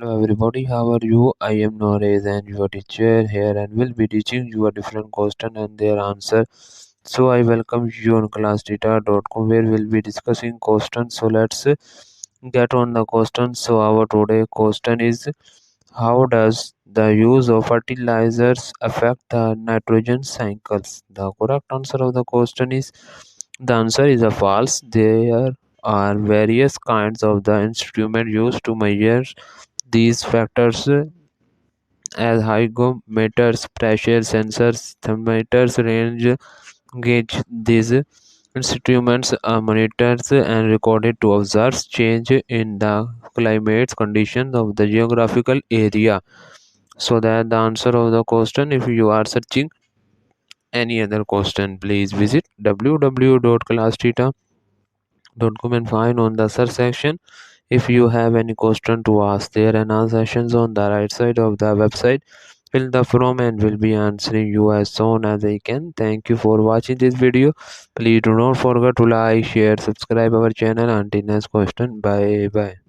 Hello everybody, how are you? I am Norez and your teacher here and will be teaching you a different question and their answer. So I welcome you on classdata.com where we'll be discussing questions. So let's get on the question. So our today question is, how does the use of fertilizers affect the nitrogen cycles? The correct answer of the question is, the answer is a false. There are various kinds of the instrument used to measure these factors as hygrometers, pressure sensors, thermometers, range gauge. These instruments are monitored and recorded to observe change in the climate conditions of the geographical area. So that the answer of the question. If you are searching any other question, please visit www.classtheta.com and find on the search section. If you have any question to ask, there are answer sessions on the right side of the website. Fill the form and will be answering you as soon as I can. Thank you for watching this video. Please do not forget to like, share, subscribe our channel. Until next question. Bye bye.